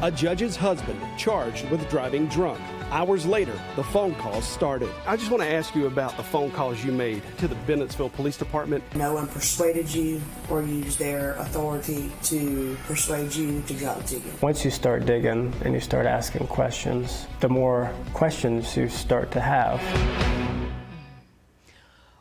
A judge's husband charged with driving drunk. Hours later, the phone calls started. I just want to ask you about the phone calls you made to the Bennettsville Police Department. No one persuaded you or used their authority to persuade you to drop the ticket. Once you start digging and you start asking questions, the more questions you start to have.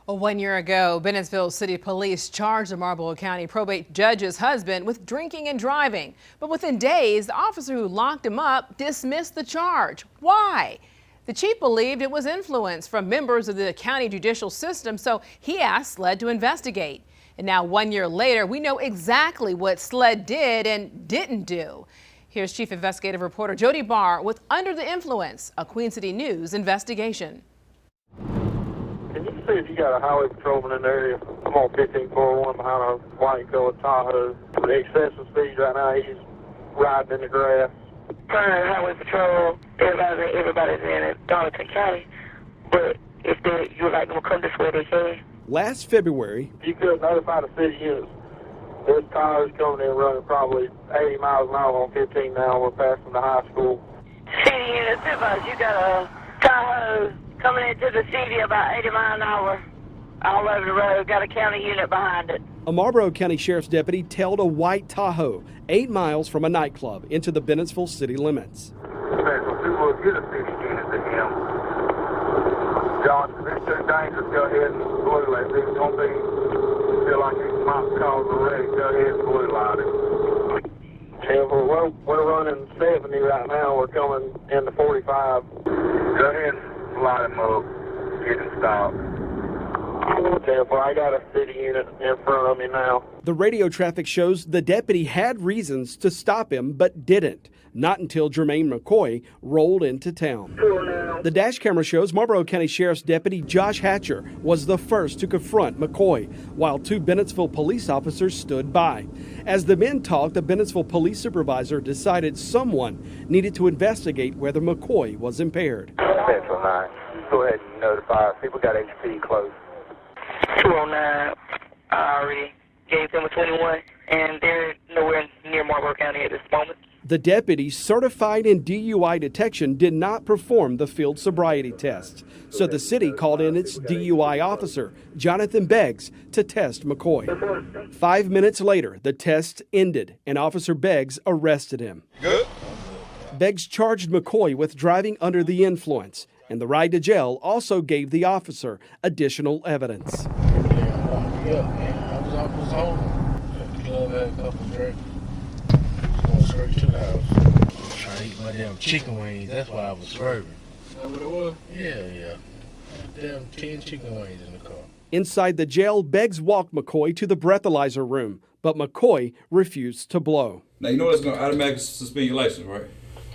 1 year ago, Bennettsville City Police charged the Marlboro County probate judge's husband with drinking and driving. But within days, the officer who locked him up dismissed the charge. Why? The chief believed it was influence from members of the county judicial system, so he asked SLED to investigate. And now 1 year later, we know exactly what SLED did and didn't do. Here's Chief Investigative Reporter Jody Barr with Under the Influence, a Queen City News investigation. Can you see if you got a highway patrolman in the area? I'm on 1541 behind a white colored Tahoe. With the excessive speed right now, he's riding in the grass. Current highway patrol, everybody's in it, Darlington County. But if you would like them to come this way, they can. Last February, If you could notify the city units, this Tahoe's coming in running probably 80 miles an hour on 15 now. We're passing the high school. City units, you got a Tahoe coming into the city about 80 miles an hour all over the road, got a county unit behind it. a Marlboro County Sheriff's deputy tailed a white Tahoe 8 miles from a nightclub into the Bennettsville city limits. John, if it's too dangerous, go ahead and blue light. If it's going to feel like it might cause a wreck, go ahead and blue light it. We're running 70 right now. We're coming into 45. Go ahead and light him up. Get him stopped. I got a city unit in front of me now. The radio traffic shows the deputy had reasons to stop him, but didn't. Not until Jermaine McCoy rolled into town. The dash camera shows Marlboro County Sheriff's Deputy Josh Hatcher was the first to confront McCoy, while 2 Bennettsville police officers stood by. As the men talked, the Bennettsville police supervisor decided someone needed to investigate whether McCoy was impaired. Central 9, go ahead and notify us. People got HP close. 209, I already gave them a 21, and they're nowhere near Marlboro County at this moment. The deputy, certified in DUI detection, did not perform the field sobriety test, so the city called in its DUI officer, Jonathan Beggs, to test McCoy. 5 minutes later, the test ended, and Officer Beggs arrested him. Good. Beggs charged McCoy with driving under the influence, and the ride to jail also gave the officer additional evidence. Yeah, man. I was home. The club had a couple of drinks. Going straight to the house. Trying to eat my damn chicken wings. That's why I was swerving. Is that what it was? Yeah. Damn 10 chicken wings in the car. Inside the jail, Beggs walked McCoy to the breathalyzer room, but McCoy refused to blow. Now, you know that's going to automatically suspend your license, right?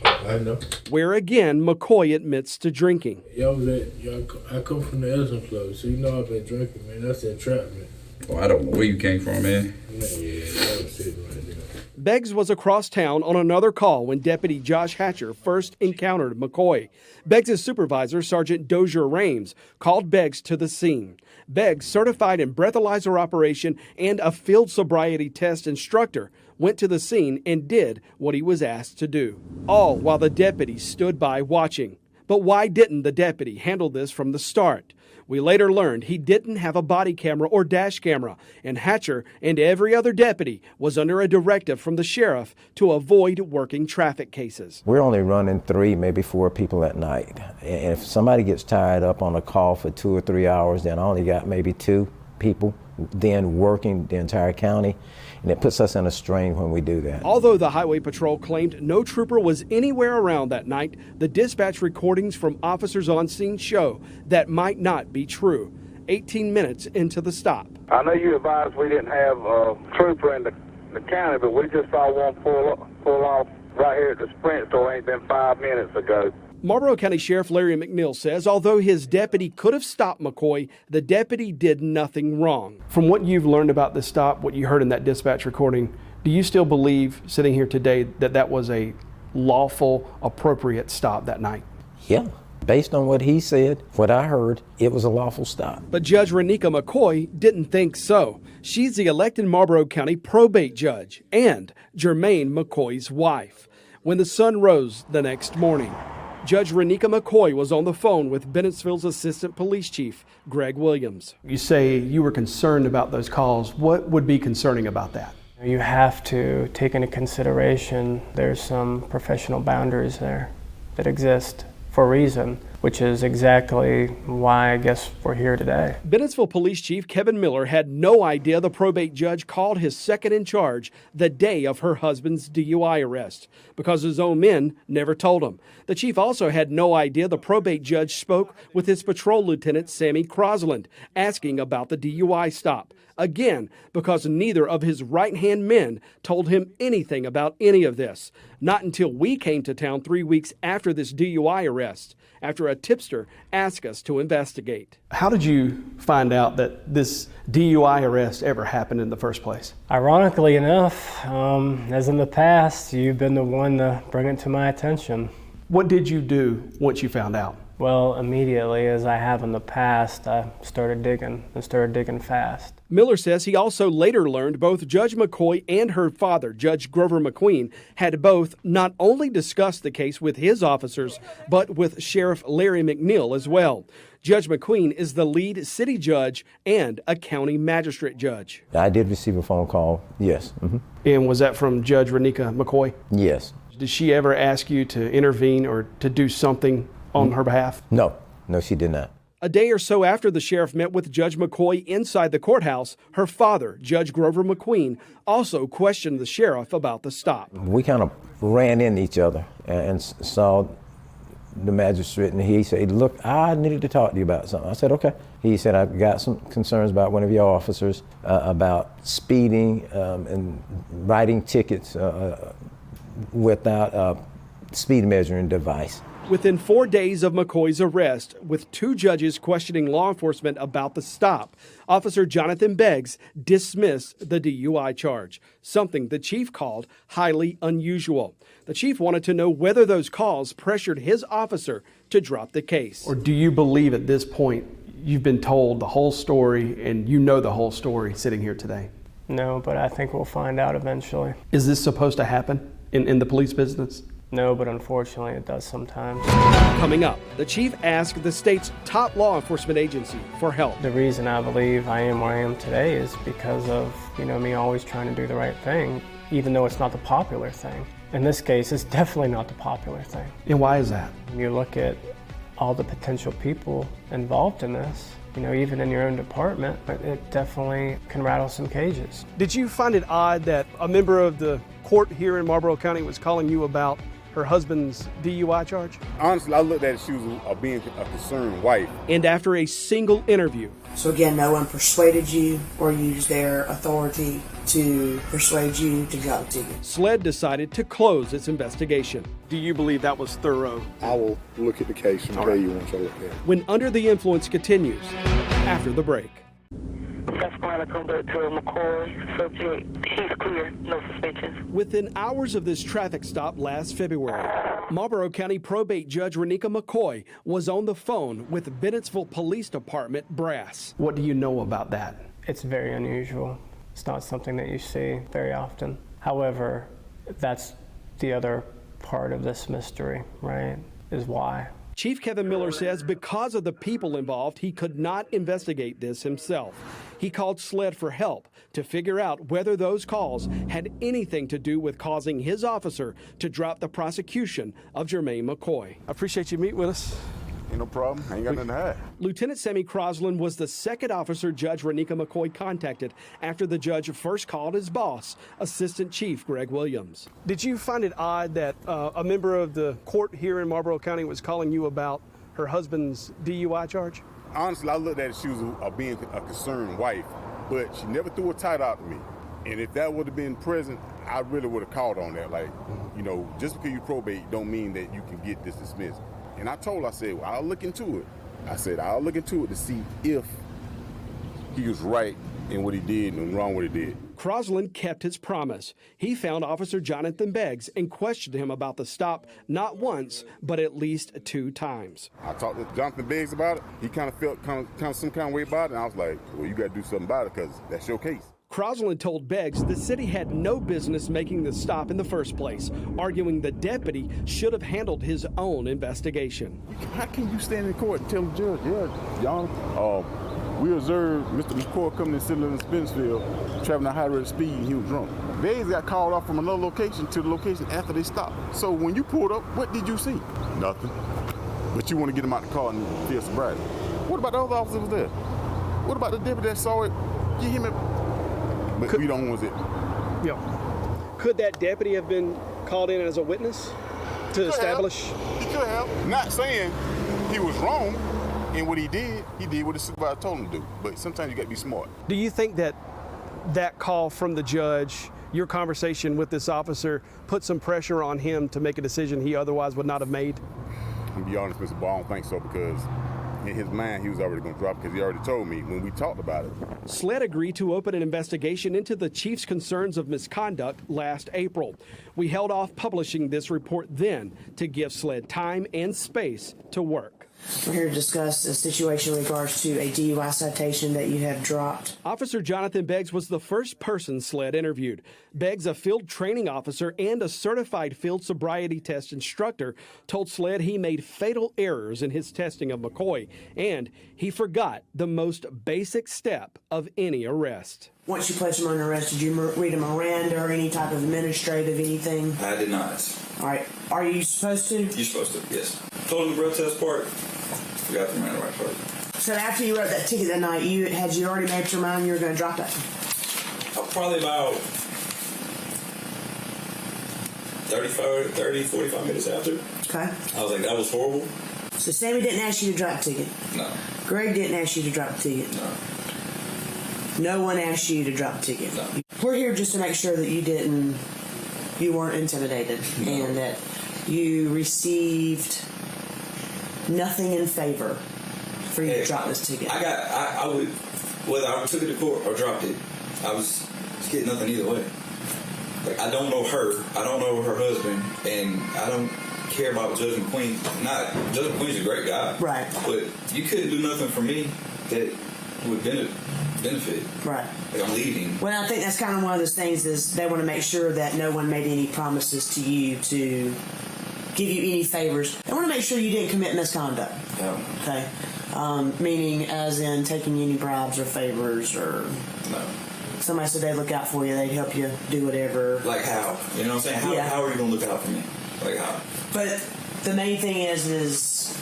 I know. Where again, McCoy admits to drinking. I come from the Elson Club, so you know I've been drinking, man. That's entrapment. Oh, I don't know where you came from, man. Yeah, that was sitting right there. Beggs was across town on another call when Deputy Josh Hatcher first encountered McCoy. Beggs' supervisor, Sergeant Dozier Rames, called Beggs to the scene. Beggs, certified in breathalyzer operation and a field sobriety test instructor, went to the scene and did what he was asked to do, all while the deputy stood by watching. But why didn't the deputy handle this from the start? We later learned he didn't have a body camera or dash camera, and Hatcher and every other deputy was under a directive from the sheriff to avoid working traffic cases. We're only running 3, maybe 4 people at night. And if somebody gets tied up on a call for 2 or 3 hours, then I only got maybe 2 people then working the entire county, and it puts us in a strain when we do that. Although the Highway Patrol claimed no trooper was anywhere around that night, the dispatch recordings from officers on scene show that might not be true. 18 minutes into the stop. I know you advised we didn't have a trooper in the county, but we just saw one pull off right here at the Sprint store ain't been 5 minutes ago. Marlboro County Sheriff Larry McNeil says although his deputy could have stopped McCoy, the deputy did nothing wrong. From what you've learned about this stop, what you heard in that dispatch recording, do you still believe, sitting here today, that that was a lawful, appropriate stop that night? Yeah. Based on what he said, what I heard, it was a lawful stop. But Judge Renika McCoy didn't think so. She's the elected Marlboro County probate judge and Jermaine McCoy's wife. when the sun rose the next morning. Judge Renika McCoy was on the phone with Bennettsville's Assistant Police Chief, Greg Williams. You say you were concerned about those calls. What would be concerning about that? You have to take into consideration there's some professional boundaries there that exist for a reason, which is exactly why I guess we're here today. Bennettsville Police Chief Kevin Miller had no idea the probate judge called his second in charge the day of her husband's DUI arrest because his own men never told him. The chief also had no idea the probate judge spoke with his patrol lieutenant Sammy Crosland asking about the DUI stop. Again, because neither of his right-hand men told him anything about any of this. Not until we came to town 3 weeks after this DUI arrest, after a tipster asked us to investigate. How did you find out that this DUI arrest ever happened in the first place? Ironically enough, as in the past, you've been the one to bring it to my attention. What did you do once you found out? Well, immediately, as I have in the past, I started digging fast. Miller says he also later learned both Judge McCoy and her father, Judge Grover McQueen, had both not only discussed the case with his officers, but with Sheriff Larry McNeil as well. Judge McQueen is the lead city judge and a county magistrate judge. I did receive a phone call, yes. And was that from Judge Renika McCoy? Yes. Did she ever ask you to intervene or to do something on her behalf? No, she did not. A day or so after the sheriff met with Judge McCoy inside the courthouse, her father, Judge Grover McQueen, also questioned the sheriff about the stop. We kind of ran into each other and saw the magistrate, and he said, look, I needed to talk to you about something. I said, okay. He said, I've got some concerns about one of your officers about speeding and writing tickets without a speed measuring device. Within 4 days of McCoy's arrest, with 2 judges questioning law enforcement about the stop, Officer Jonathan Beggs dismissed the DUI charge, something the chief called highly unusual. The chief wanted to know whether those calls pressured his officer to drop the case. Or do you believe at this point you've been told the whole story and you know the whole story sitting here today? No, but I think we'll find out eventually. Is this supposed to happen in the police business? No, but unfortunately it does sometimes. Coming up, the chief asked the state's top law enforcement agency for help. The reason I believe I am where I am today is because of, me always trying to do the right thing, even though it's not the popular thing. In this case, it's definitely not the popular thing. And why is that? You look at all the potential people involved in this, even in your own department, it definitely can rattle some cages. Did you find it odd that a member of the court here in Marlboro County was calling you about her husband's DUI charge? Honestly, I looked at it, she was being a concerned wife. And after a single interview. So again, no one persuaded you or used their authority to persuade you to drop the ticket. SLED decided to close its investigation. Do you believe that was thorough? I will look at the case and tell you once I look at it. When Under the Influence continues after the break. Susquehanna conduct to McCoy. Subject, he's clear, no suspensions. Within hours of this traffic stop last February, Marlboro County Probate Judge Renika McCoy was on the phone with Bennettsville Police Department brass. What do you know about that? It's very unusual. It's not something that you see very often. However, that's the other part of this mystery, right, is why. Chief Kevin Miller says because of the people involved, he could not investigate this himself. He called SLED for help to figure out whether those calls had anything to do with causing his officer to drop the prosecution of Jermaine McCoy. I appreciate you meeting with us. Ain't no problem. I ain't got nothing to hide. Lieutenant Sammy Crosland was the second officer Judge Renika McCoy contacted after the judge first called his boss, Assistant Chief Greg Williams. Did you find it odd that a member of the court here in Marlboro County was calling you about her husband's DUI charge? Honestly, I looked at it, she was being a concerned wife, but she never threw a title out to me. And if that would have been present, I really would have called on that. Like, just because you probate don't mean that you can get this dismissed. And I told her, I said, well, I'll look into it. I said, I'll look into it to see if he was right in what he did and wrong what he did. Crosland kept his promise. He found Officer Jonathan Beggs and questioned him about the stop not once, but at least 2 times. I talked to Jonathan Beggs about it. He kind of felt some kind of way about it, and I was like, well, you got to do something about it because that's your case. Crosland told Beggs the city had no business making the stop in the first place, arguing the deputy should have handled his own investigation. How can you stand in court and tell the judge, yeah, Your Honor, we observed Mr. McCoy coming in sitting in Bennettsville, traveling at high rate of speed, and he was drunk. Beggs got called off from another location to the location after they stopped. So when you pulled up, what did you see? Nothing. But you want to get him out the car and feel sobriety. What about the other officers there? What about the deputy that saw it? Get him But we don't want it. Yeah. Could that deputy have been called in as a witness to establish? He could have. Not saying he was wrong in what he did what the supervisor told him to do. But sometimes you got to be smart. Do you think that call from the judge, your conversation with this officer, put some pressure on him to make a decision he otherwise would not have made? To be honest, Mr. Ball, I don't think so, because in his mind, he was already going to drop it, because he already told me when we talked about it. SLED agreed to open an investigation into the chief's concerns of misconduct last April. We held off publishing this report then to give SLED time and space to work. We're here to discuss a situation in regards to a DUI citation that you have dropped. Officer Jonathan Beggs was the first person SLED interviewed. Beggs, a field training officer and a certified field sobriety test instructor, told SLED he made fatal errors in his testing of McCoy, and he forgot the most basic step of any arrest. Once you placed him under arrest, did you read a Miranda or any type of administrative anything? I did not. All right. Are you supposed to? You're supposed to, yes. Told him the breath test part. Forgot the Miranda right part. So after you wrote that ticket that night, had you already made up your mind you were going to drop that? Probably about 45 minutes after. Okay. I was like, that was horrible. So Sammy didn't ask you to drop the ticket? No. Greg didn't ask you to drop the ticket? No. No one asked you to drop the ticket? No. We're here just to make sure that you weren't intimidated, no. And that you received nothing in favor for you to drop this ticket. I would, whether I took it to court or dropped it, I was getting nothing either way. Like, I don't know her, I don't know her husband, and I don't care about Judge McQueen. Judge McQueen's a great guy, right? But you couldn't do nothing for me that would benefit. Right. Like, I'm leaving. Well, I think that's kind of one of those things is they want to make sure that no one made any promises to you to give you any favors. They want to make sure you didn't commit misconduct. No. Okay. Meaning as in taking any bribes or favors or... No. Somebody said they'd look out for you, they'd help you do whatever. Like how? You know what I'm saying? How are you going to look out for me? Like how? But the main thing is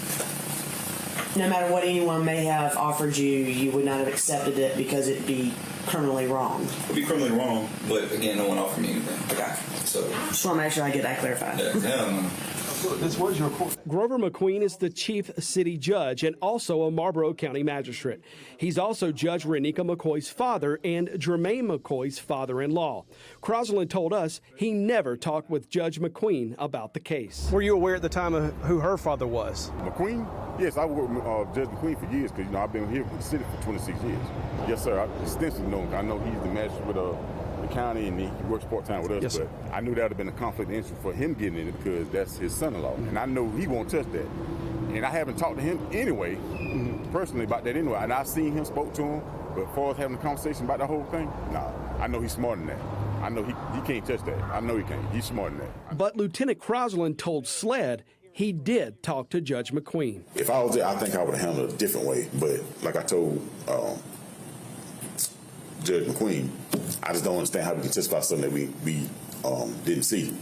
no matter what anyone may have offered you, you would not have accepted it because it'd be criminally wrong. It would be criminally wrong, but again, no one offered me anything. Okay. So just want to make sure I get that clarified. Yeah. This was your court. Grover McQueen is the chief city judge and also a Marlboro County magistrate. He's also Judge Renika McCoy's father and Jermaine McCoy's father-in-law. Crosland told us he never talked with Judge McQueen about the case. Were you aware at the time of who her father was? McQueen? Yes, I worked with Judge McQueen for years because I've been here with the city for 26 years. Yes, sir. I extensively know him. I know he's the magistrate with the county and he works part-time with us. Yes, but I knew that would have been a conflict of interest for him getting in it because that's his son-in-law. And I know he won't touch that. And I haven't talked to him anyway, personally, about that anyway. And I've seen him, spoke to him, but as far as having a conversation about the whole thing, nah. I know he's smarter than that. I know he can't touch that. I know he can't. He's smarter than that. But Lieutenant Crosland told SLED he did talk to Judge McQueen. If I was there, I think I would have handled it a different way. But like I told Judge McQueen, I just don't understand how we can testify something that we didn't see.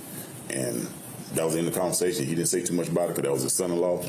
And that was in the conversation. He didn't say too much about it because that was his son-in-law.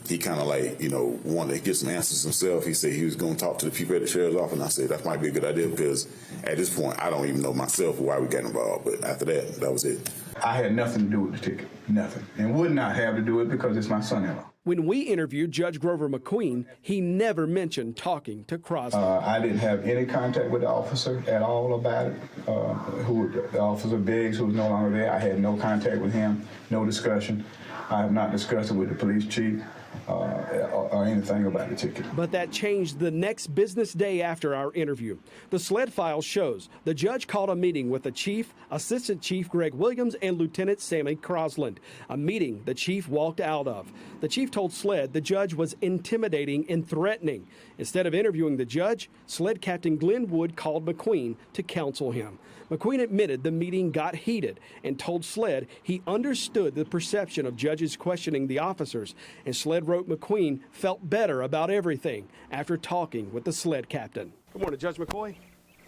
He kind of like, wanted to get some answers himself. He said he was going to talk to the people at the sheriff's office. And I said, that might be a good idea because at this point, I don't even know myself why we got involved. But after that, that was it. I had nothing to do with the ticket, nothing. And would not have to do it because it's my son-in-law. When we interviewed Judge Grover McQueen, he never mentioned talking to Crosland. I didn't have any contact with the officer at all about it. The officer Biggs, who was no longer there, I had no contact with him, no discussion. I have not discussed it with the police chief. or anything about the ticket. But that changed the next business day after our interview. The SLED file shows the judge called a meeting with the chief, Assistant Chief Greg Williams, and Lieutenant Sammy Crosland, a meeting the chief walked out of. The chief told SLED the judge was intimidating and threatening. Instead of interviewing the judge, SLED Captain Glenn Wood called McQueen to counsel him. McQueen admitted the meeting got heated and told SLED he understood the perception of judges questioning the officers, and SLED wrote McQueen felt better about everything after talking with the SLED captain. Good morning, Judge McCoy.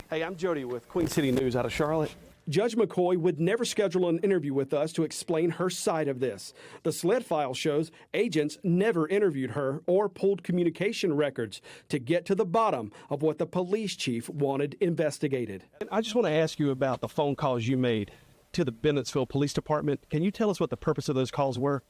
Hey, I'm Jody with Queen City News out of Charlotte. Judge McCoy would never schedule an interview with us to explain her side of this. The SLED file shows agents never interviewed her or pulled communication records to get to the bottom of what the police chief wanted investigated. I just want to ask you about the phone calls you made to the Bennettsville Police Department. Can you tell us what the purpose of those calls were?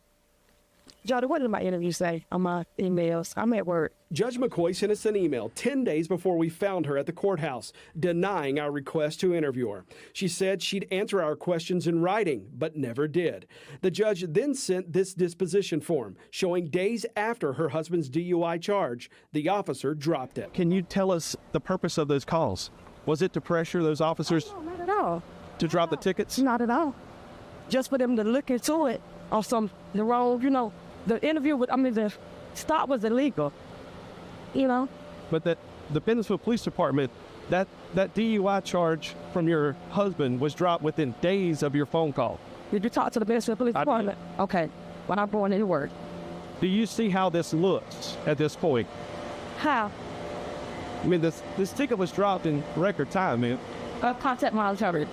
Jody, what did my interview say on my emails? I'm at work. Judge McCoy sent us an email 10 days before we found her at the courthouse, denying our request to interview her. She said she'd answer our questions in writing, but never did. The judge then sent this disposition form, showing days after her husband's DUI charge, the officer dropped it. Can you tell us the purpose of those calls? Was it to pressure those officers Not at all. to drop the tickets? Not at all. Just for them to look into it or the wrong, the interview the stop was illegal, But the Bennettsville Police Department, that DUI charge from your husband was dropped within days of your phone call. Did you talk to the Bennettsville Police Department? Okay. When I'm going into work. Do you see how this looks at this point? How? I mean, this ticket was dropped in record time, man. Contact my attorney.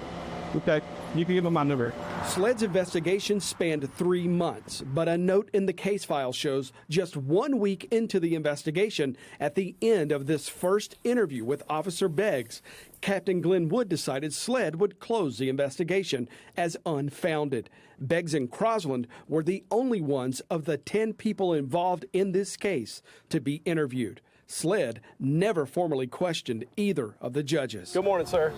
Okay, you can give him my number. SLED's investigation spanned 3 months, but a note in the case file shows just 1 week into the investigation, at the end of this first interview with Officer Beggs, Captain Glenn Wood decided SLED would close the investigation as unfounded. Beggs and Crosland were the only ones of the 10 people involved in this case to be interviewed. SLED never formally questioned either of the judges. Good morning, sir.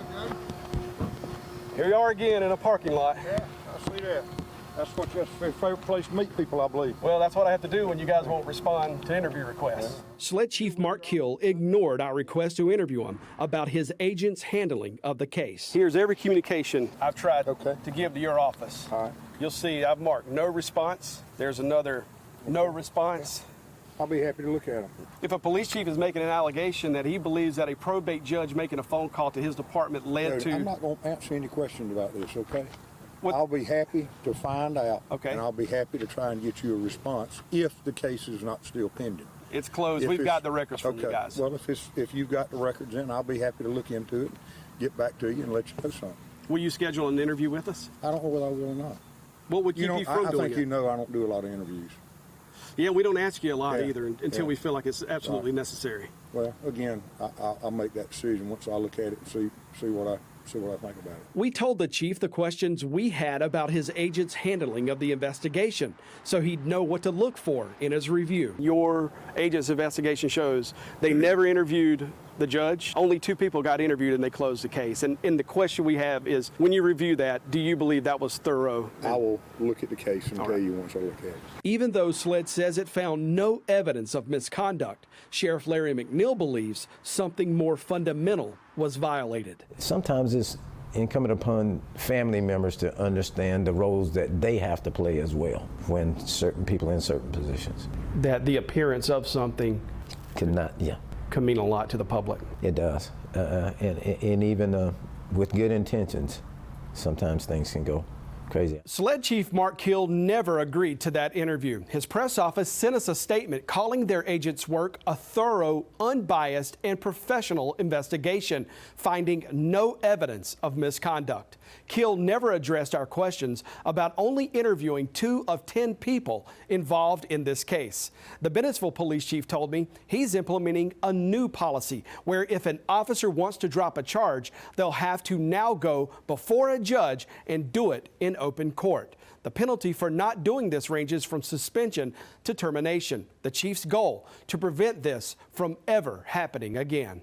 Here you are again in a parking lot. Yeah, I see that. That's your favorite place to meet people, I believe. Well, that's what I have to do when you guys won't respond to interview requests. SLED Chief Mark Kill ignored our request to interview him about his agent's handling of the case. Here's every communication I've tried to give to your office. All right. You'll see I've marked no response. There's another no response. I'll be happy to look at them. If a police chief is making an allegation that he believes that a probate judge making a phone call to his department led to... I'm not going to answer any questions about this, okay? I'll be happy to find out, and I'll be happy to try and get you a response if the case is not still pending. It's closed. We've got the records from you guys. Well, if you've got the records in, I'll be happy to look into it, get back to you, and let you know something. Will you schedule an interview with us? I don't know whether I will or not. What would keep you from doing it? I think I don't do a lot of interviews. Yeah, we don't ask you a lot either until we feel like it's absolutely necessary. Well, again, I'll make that decision once I look at it and see what I think about it. We told the chief the questions we had about his agent's handling of the investigation, so he'd know what to look for in his review. Your agent's investigation shows they never interviewed the judge. Only 2 people got interviewed and they closed the case. And the question we have is, when you review that, do you believe that was thorough? I will look at the case and tell you once I look at it. Even though SLED says it found no evidence of misconduct, Sheriff Larry McNeil believes something more fundamental was violated. Sometimes it's incumbent upon family members to understand the roles that they have to play as well when certain people in certain positions. That the appearance of something can mean a lot to the public. It does. And even with good intentions, sometimes things can go crazy. SLED Chief Mark Kill never agreed to that interview. His press office sent us a statement calling their agent's work a thorough, unbiased, and professional investigation, finding no evidence of misconduct. Kill never addressed our questions about only interviewing 2 of 10 people involved in this case. The Bennettsville Police Chief told me he's implementing a new policy where if an officer wants to drop a charge, they'll have to now go before a judge and do it in open court. The penalty for not doing this ranges from suspension to termination. The chief's goal to prevent this from ever happening again.